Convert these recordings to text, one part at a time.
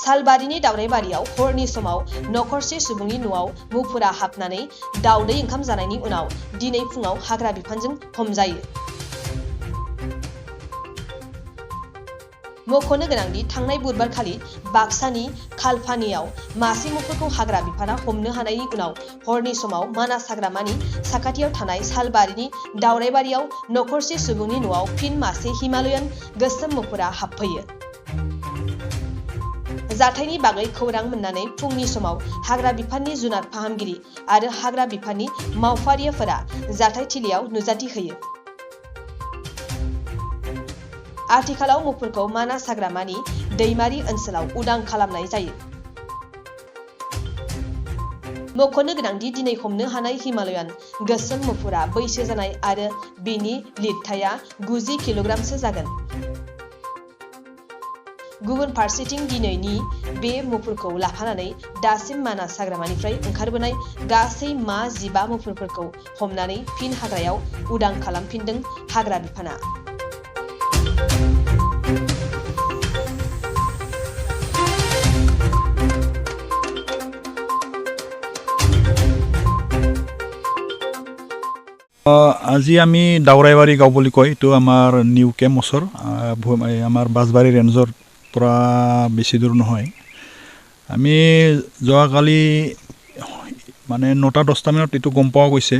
सालबारिनि दावराइबारियाव हरनि समाव नखरसे सुबुंनि न'आव मुफुरा हाबनानै दावदै ओंखाम जानायनि उनाव दिनै फुङाव हाग्रा बिफानजों हमजायो। मख'नो गोनांदि थांनाय बुधबारखालि बाक्सानि खालपानियाव मासे मुफुरखौ हाग्रा बिफाना हमनो हानायनि उनाव हरनि समाव मानास हाग्रामानि साखाथियाव थानाय सालबारिनि दावराइबारियाव नखरसे सुबुंनि न'आव फिन मासे हिमालयान गोसोम मुफुरा हाबफैयो। जाथायनि बागै खौरां मोननानै फुंनि समाव हाग्रा बिफाननि जुनार फाहामगिरि आरो हाग्रा बिफाननि मावफारियाफोरा जाथायथिलियाव नुजाथि होयो। आथिखालाव मुफुरखौ मानास हाग्रामानि दैमारि ओनसोलाव उदां खालामनाय जायो। मख'नो गोनांदि दिनै हमनो हानाय हिमालयान गोसोम मुफुरा बैसो जानाय आरो बिनि लिरथाया 90 किल'ग्रामसो जागोन। गुबुन फारसेथिं दिनैनि बे मुफुरखौ लाफानानै दासिम मानास हाग्रामानिफ्राय ओंखारबोनाय गासै मा 15 मुफुरफोरखौ हमनानै फिन हाग्रायाव उदां खालामफिनदों हाग्रा बिफाना। আজি আমি দাউৰাইবাৰী গাঁও বুলি কয়, এইটো আমাৰ নিউ কেম্প ওচৰ আমাৰ বাঁশবাৰী ৰেঞ্জৰ পৰা বেছি দূৰ নহয়। আমি যোৱাকালি মানে 9-10টা মানত এইটো গম পোৱা গৈছে,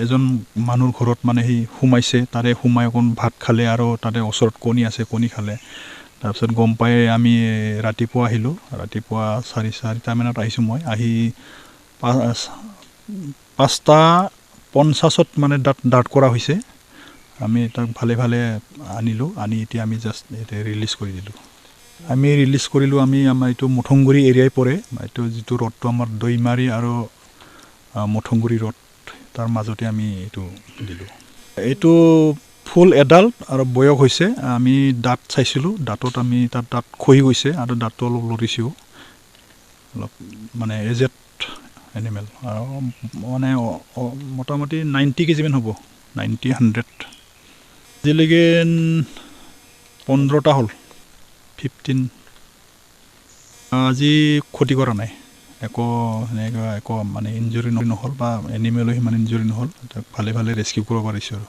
এজন মানুহৰ ঘৰত মানে সি সোমাইছে, তাৰে সোমাই অকণ ভাত খালে আৰু তাতে ওচৰত কণী আছে, কণী খালে। তাৰপিছত গম পাই আমি ৰাতিপুৱা আহিলোঁ, ৰাতিপুৱা 4:30 মানত আহিছোঁ মই। আহি 5:50 মানে দাঁত কৰা হৈছে। আমি তাক ভালে ভালে আনিলোঁ, আনি এতিয়া আমি জাষ্ট এতিয়া ৰিলিজ কৰি দিলোঁ। আমি ৰিলিজ কৰিলোঁ, আমাৰ এইটো মঠংগুৰি এৰিয়াই পৰে, এইটো যিটো ৰ'ডটো আমাৰ দৈমাৰী আৰু মঠংগুৰি ৰ'ড, তাৰ মাজতে আমি এইটো দিলোঁ। এইটো ফুল এডাল্ট আৰু বয়স হৈছে। আমি দাঁত চাইছিলোঁ, দাঁতত আমি তাত দাঁত খহি গৈছে আৰু দাঁতটো অলপ লৰিছেও, অলপ মানে এজেড এনিমেল আৰু মানে মোটামুটি 90 কেজিমান হ'ব, 90-100। আজিলৈকে 15টা হ'ল, 15। আজি ক্ষতি কৰা নাই, একো মানে ইঞ্জুৰি নহ'ল বা এনিমেলো সিমান ইঞ্জুৰি নহ'ল, তাক ভালে ভালে ৰেস্কিউ কৰিব পাৰিছোঁ আৰু।